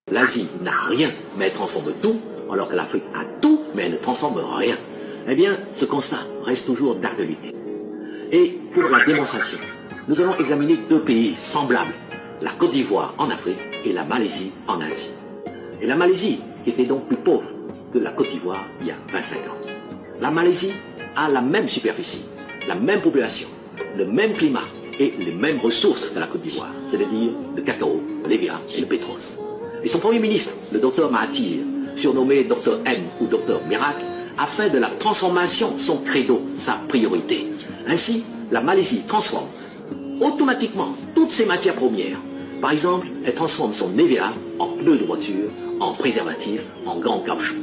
L'Asie n'a rien, mais elle transforme tout, alors que l'Afrique a tout, mais elle ne transforme rien. Eh bien, ce constat reste toujours d'actualité. Et pour la démonstration, nous allons examiner deux pays semblables, la Côte d'Ivoire en Afrique et la Malaisie en Asie. Et la Malaisie, qui était donc plus pauvre que la Côte d'Ivoire il y a 25 ans. La Malaisie a la même superficie, la même population, le même climat et les mêmes ressources que la Côte d'Ivoire, c'est-à-dire le cacao, l'EVA et le pétrole. Et son premier ministre, le docteur Mahathir, surnommé Dr M ou Dr Miracle, a fait de la transformation son credo, sa priorité. Ainsi, la Malaisie transforme automatiquement toutes ses matières premières. Par exemple, elle transforme son EVA en pneus de voiture, en préservatifs, en gants caoutchouc.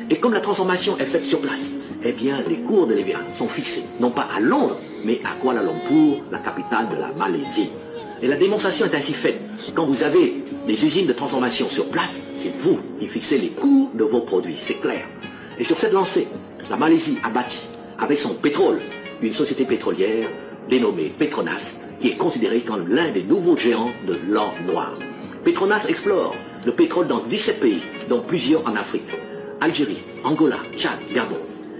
Et comme la transformation est faite sur place, eh bien, les cours de l'EVA sont fixés, non pas à Londres, mais à Kuala Lumpur, la capitale de la Malaisie. Et la démonstration est ainsi faite. Quand vous avez des usines de transformation sur place, c'est vous qui fixez les cours de vos produits, c'est clair. Et sur cette lancée, la Malaisie a bâti, avec son pétrole, une société pétrolière dénommée Petronas, qui est considérée comme l'un des nouveaux géants de l'or noir. Petronas explore le pétrole dans 17 pays, dont plusieurs en Afrique. Algérie, Angola, Tchad, Gabon.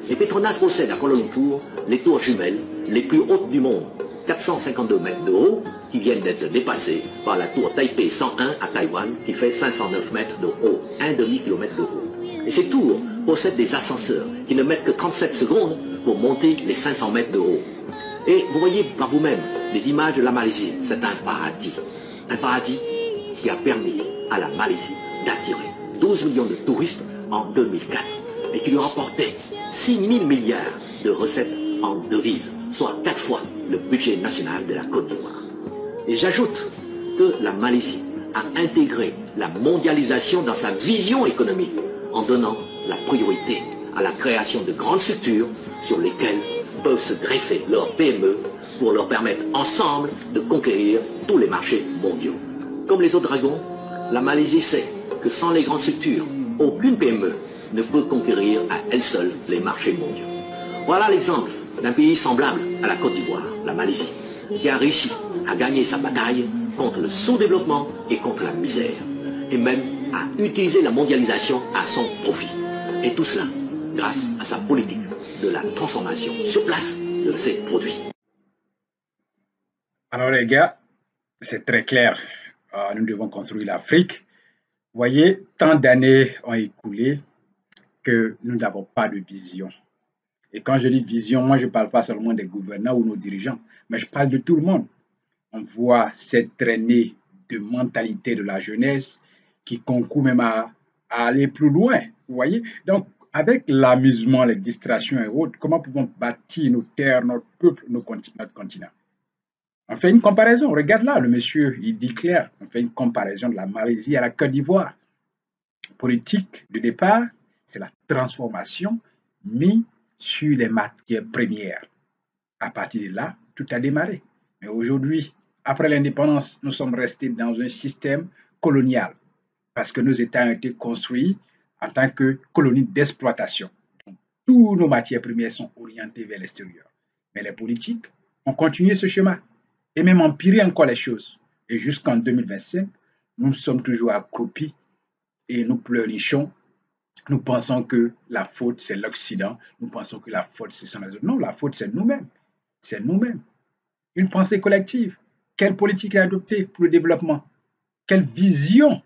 Et Petronas possède à Kuala Lumpur les tours jumelles les plus hautes du monde, 452 mètres de haut, qui viennent d'être dépassées par la tour Taipei 101 à Taïwan, qui fait 509 mètres de haut, un demi-kilomètre de haut. Et ces tours possèdent des ascenseurs qui ne mettent que 37 secondes pour monter les 500 mètres de haut. Et vous voyez par vous-même les images de la Malaisie, c'est un paradis. Un paradis qui a permis à la Malaisie d'attirer 12 millions de touristes en 2004 et qui lui rapportait 6 000 milliards de recettes en devises, soit 4 fois le budget national de la Côte d'Ivoire. Et j'ajoute que la Malaisie a intégré la mondialisation dans sa vision économique en donnant la priorité à la création de grandes structures sur lesquelles peuvent se greffer leurs PME pour leur permettre ensemble de conquérir tous les marchés mondiaux. Comme les autres dragons, la Malaisie sait que sans les grandes structures, aucune PME ne peut conquérir à elle seule les marchés mondiaux. Voilà l'exemple d'un pays semblable à la Côte d'Ivoire, la Malaisie, qui a réussi à gagner sa bataille contre le sous-développement et contre la misère, et même à utiliser la mondialisation à son profit. Et tout cela grâce à sa politique de la transformation sur place de ses produits. Alors les gars, c'est très clair. Nous devons construire l'Afrique. Vous voyez, tant d'années ont écoulé que nous n'avons pas de vision. Et quand je dis vision, moi je ne parle pas seulement des gouvernants ou nos dirigeants, mais je parle de tout le monde. On voit cette traînée de mentalité de la jeunesse qui concourt même à aller plus loin. Vous voyez? Donc, avec l'amusement, les distractions et autres, comment pouvons-nous bâtir nos terres, notre peuple, notre continent? On fait une comparaison. Regarde là, le monsieur, il dit clair. On fait une comparaison de la Malaisie à la Côte d'Ivoire. Politique de départ, c'est la transformation mise sur les matières premières. À partir de là, tout a démarré. Mais aujourd'hui, après l'indépendance, nous sommes restés dans un système colonial parce que nos États ont été construits en tant que colonies d'exploitation. Toutes nos matières premières sont orientées vers l'extérieur. Mais les politiques ont continué ce chemin et même empiré encore les choses. Et jusqu'en 2025, nous sommes toujours accroupis et nous pleurnichons. Nous pensons que la faute, c'est l'Occident. Nous pensons que la faute, ce sont les autres. Non, la faute, c'est nous-mêmes. C'est nous-mêmes. Une pensée collective. Quelle politique est adoptée pour le développement? Quelle vision?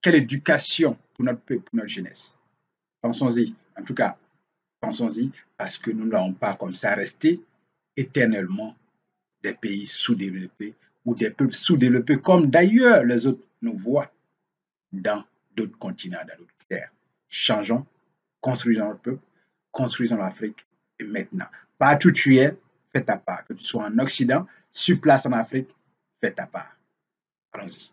Quelle éducation pour notre peuple, pour notre jeunesse? Pensons-y. En tout cas, pensons-y parce que nous n'allons pas comme ça rester éternellement des pays sous-développés ou des peuples sous-développés comme d'ailleurs les autres nous voient dans d'autres continents, dans d'autres terres. Changeons, construisons notre peuple, construisons l'Afrique et maintenant. Partout où tu es, fais ta part. Que tu sois en Occident, sur place en Afrique, fais ta part. Allons-y.